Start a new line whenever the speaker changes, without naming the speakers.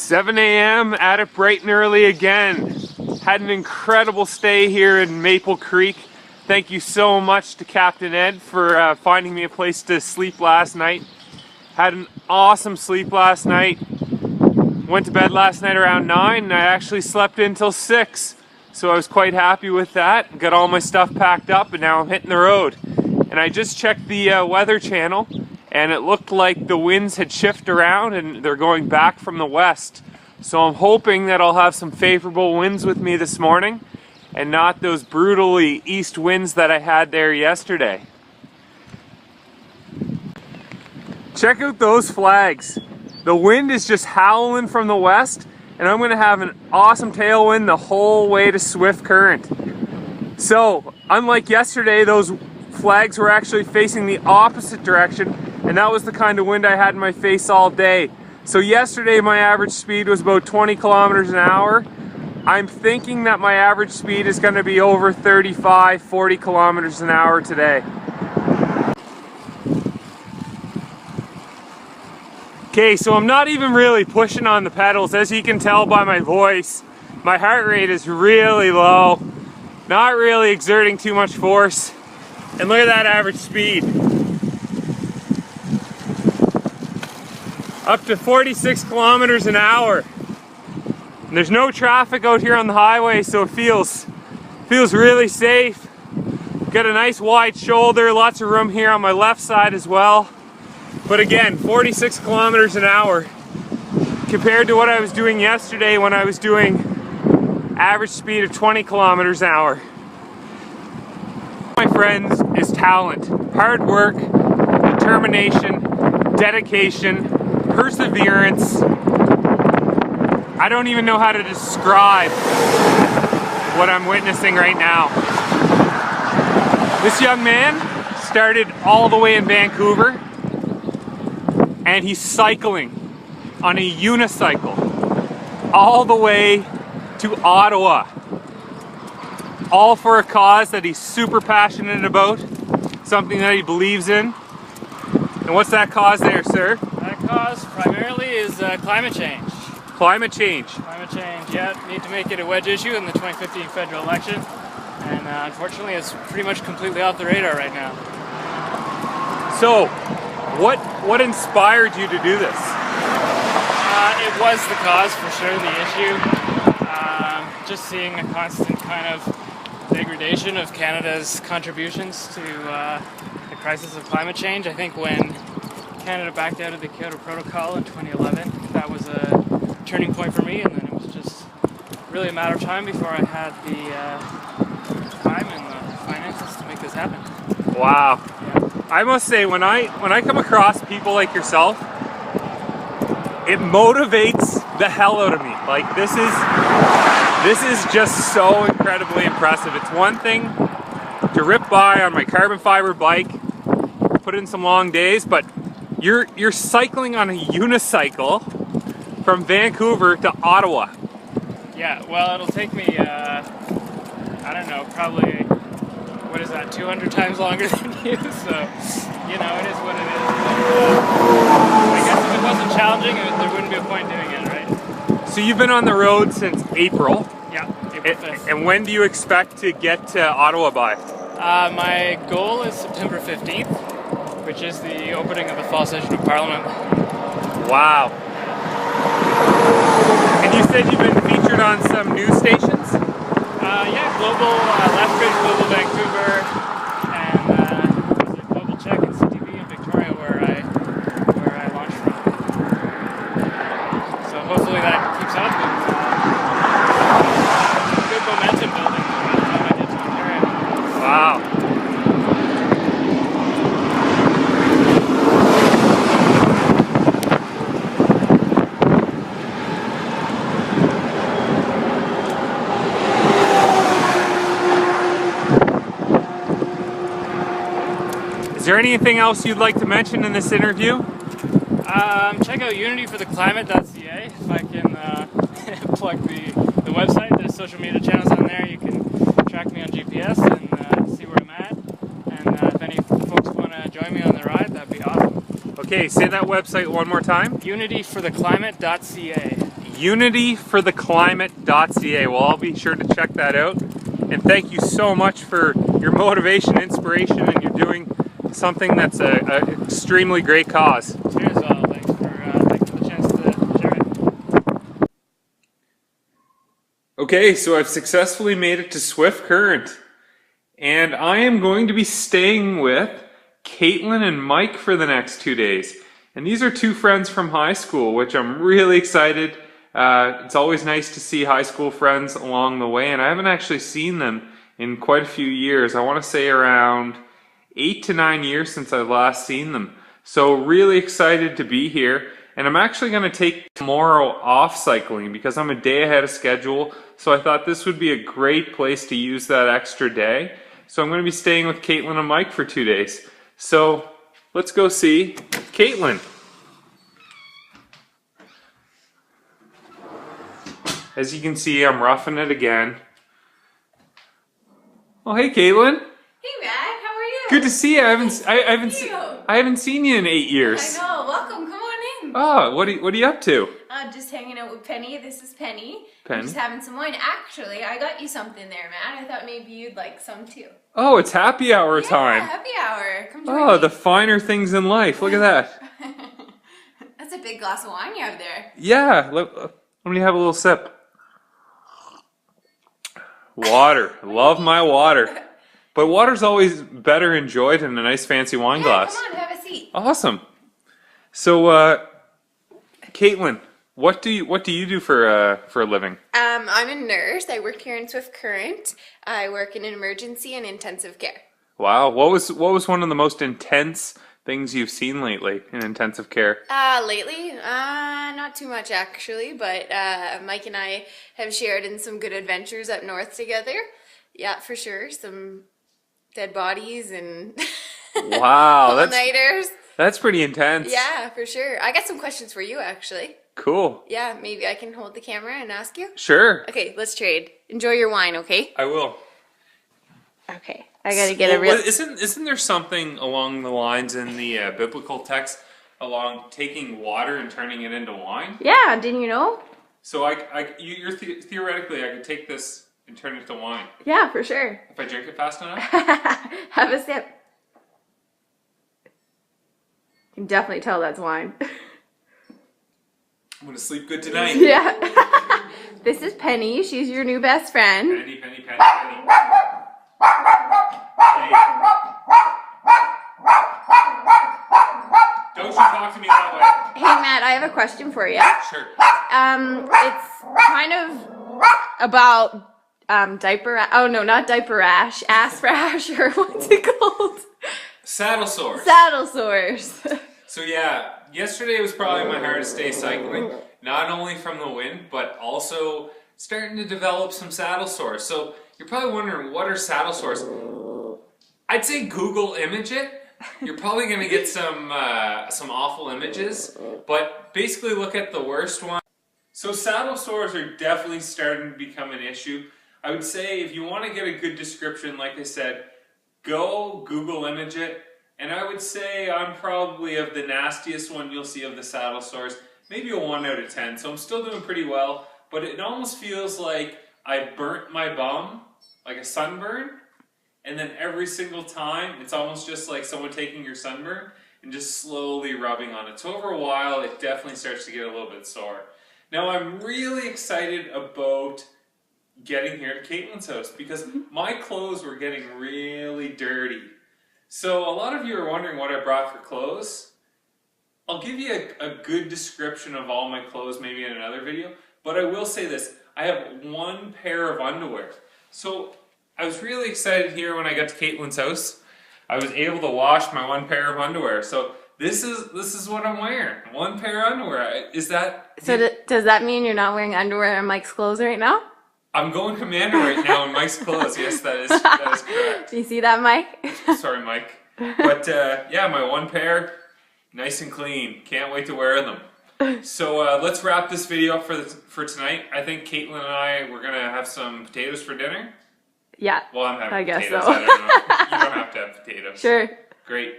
7 a.m. at it bright and early again. Had an incredible stay here in Maple Creek. Thank you so much to Captain Ed for finding me a place to sleep last night. Had an awesome sleep last night. Went to bed last night around 9 and I actually slept until 6. So I was quite happy with that. Got all my stuff packed up and now I'm hitting the road. And I just checked the Weather Channel and it looked like the winds had shifted around and they're going back from the west. So I'm hoping that I'll have some favorable winds with me this morning and not those brutally east winds that I had there yesterday. Check out those flags. The wind is just howling from the west and I'm going to have an awesome tailwind the whole way to Swift Current. So unlike yesterday, those flags were actually facing the opposite direction and that was the kind of wind I had in my face all day. So yesterday my average speed was about 20 kilometers an hour. I'm thinking that my average speed is going to be over 35, 40 kilometers an hour today. Okay, so I'm not even really pushing on the pedals. As you can tell by my voice, my heart rate is really low. Not really exerting too much force. And look at that average speed. Up to 46 kilometers an hour. And there's no traffic out here on the highway, so it feels really safe. Got a nice wide shoulder, lots of room here on my left side as well. But again, 46 kilometers an hour compared to what I was doing yesterday when I was doing average speed of 20 kilometers an hour. My friends, is talent, hard work, determination, dedication, perseverance. I don't even know how to describe what I'm witnessing right now. This young man started all the way in Vancouver and he's cycling on a unicycle all the way to Ottawa. All for a cause that he's super passionate about, something that he believes in. And what's that cause there, sir?
That cause primarily is climate change.
Climate change.
Climate change, yeah. Need to make it a wedge issue in the 2015 federal election. And unfortunately, it's pretty much completely off the radar right now.
So, what inspired you to do this?
It was the cause, for sure, the issue. Just seeing a constant kind of degradation of Canada's contributions to the crisis of climate change. I think when Canada backed out of the Kyoto Protocol in 2011, that was a turning point for me, and then it was just really a matter of time before I had the time and the finances to make this happen.
Wow.
Yeah.
I must say, when I come across people like yourself, it motivates the hell out of me. Like, this is just so incredibly impressive. It's one thing to rip by on my carbon fiber bike, put in some long days, but you're cycling on a unicycle from Vancouver to Ottawa.
Yeah, well, it'll take me, I don't know, probably, what is that, 200 times longer than you, so, you know, it is what it is. I guess if it wasn't challenging, there wouldn't be a point doing it, right?
So you've been on the road since April.
Yeah, April 5th.
And when do you expect to get to Ottawa by?
My goal is September 15th, which is the opening of the fall session of Parliament.
Wow. And you said you've been featured on some news stations?
Yeah, Global, Lethbridge, Global Vancouver, and was it Global Check and CTV in Victoria where I launched from. So hopefully that keeps up and good momentum building by the time I get to Ontario.
Wow. Is there anything else you'd like to mention in this interview?
Check out unityfortheclimate.ca if I can plug the website. There's social media channels on there. You can track me on GPS and see where I'm at. And if any folks want to join me on the ride, that'd be awesome.
Okay, say that website one more time.
unityfortheclimate.ca.
unityfortheclimate.ca. Well, I'll be sure to check that out. And thank you so much for your motivation, inspiration, and you're doing something that's a extremely great cause.
Cheers, all. Thanks for the chance to share it.
Okay, so I've successfully made it to Swift Current. And I am going to be staying with Caitlin and Mike for the next 2 days. And these are two friends from high school, which I'm really excited. It's always nice to see high school friends along the way, and I haven't actually seen them in quite a few years. I want to say around 8 to 9 years since I've last seen them. So really excited to be here. And I'm actually going to take tomorrow off cycling because I'm a day ahead of schedule. So I thought this would be a great place to use that extra day. So I'm going to be staying with Caitlin and Mike for 2 days. So let's go see Caitlin. As you can see, I'm roughing it again. Oh, hey, Caitlin.
Hey, Matt. How are you?
Good to see you. I haven't seen you in 8
I
years.
know. Welcome. Come on in.
Oh, what are you up to?
Just hanging out with Penny. This is Penny.
Penny?
Just having some wine. Actually, I got you something there, Matt. I thought maybe you'd like some too.
Oh, it's happy hour
Yeah,
time.
happy hour. Come join
Oh,
me.
the finer things in life. Look at that.
That's a big glass of wine you have there.
Yeah, let me have a little sip. Water. Love my water. But water's always better enjoyed in a nice fancy wine glass.
Come on, have a seat.
Awesome. So, Caitlin, what do you do for a living?
I'm a nurse. I work here in Swift Current. I work in emergency and intensive care.
Wow, what was one of the most intense things you've seen lately in intensive care?
Lately, not too much actually, but Mike and I have shared in some good adventures up north together. Yeah, for sure. Some dead bodies and
Wow,
all-nighters.
that's pretty intense.
Yeah, for sure. I got some questions for you actually.
Cool.
Yeah, maybe I can hold the camera and ask you.
Sure.
Okay, let's trade. Enjoy your wine, okay?
I will.
Okay. I gotta get a real.
Isn't there something along the lines in the biblical text along taking water and turning it into wine?
Yeah, didn't you know?
So theoretically, I could take this and turn it to wine
Yeah, for sure.
if I drink it fast enough.
Have a sip. You can definitely tell that's wine.
I'm gonna sleep good tonight.
Yeah. This is Penny. She's your new best friend.
Penny, penny, penny, penny. Hey. Don't you talk to me that way.
Hey Matt, I have a question for you.
Sure.
It's kind of about not diaper rash, ass rash, or what's it called?
Saddle sores.
Saddle sores.
So yeah, yesterday was probably my hardest day cycling. Not only from the wind, but also starting to develop some saddle sores. So you're probably wondering, what are saddle sores? I'd say Google image it. You're probably going to get some awful images, but basically look at the worst one. So saddle sores are definitely starting to become an issue. I would say if you want to get a good description, like I said, go Google image it. And I would say I'm probably of the nastiest one you'll see of the saddle sores. Maybe a 1 out of 10. So I'm still doing pretty well, but it almost feels like I burnt my bum, like a sunburn. And then every single time, it's almost just like someone taking your sunburn and just slowly rubbing on it. So over a while, it definitely starts to get a little bit sore. Now I'm really excited about getting here to Caitlin's house because my clothes were getting really dirty. So a lot of you are wondering what I brought for clothes. I'll give you a good description of all my clothes maybe in another video, but I will say this, I have one pair of underwear. So I was really excited here when I got to Caitlin's house. I was able to wash my one pair of underwear. So this is what I'm wearing, one pair of underwear. Is that...
So does that mean you're not wearing underwear in Mike's clothes right now?
I'm going commander right now in Mike's clothes. Yes, that is correct.
Do you see that, Mike?
Sorry, Mike. But yeah, my one pair, nice and clean. Can't wait to wear them. So let's wrap this video up for tonight. I think Caitlin and I, we're gonna have some potatoes for dinner.
Yeah.
Well, I'm having
I guess
potatoes.
so.
I don't know. You don't have to have potatoes.
Sure.
Great.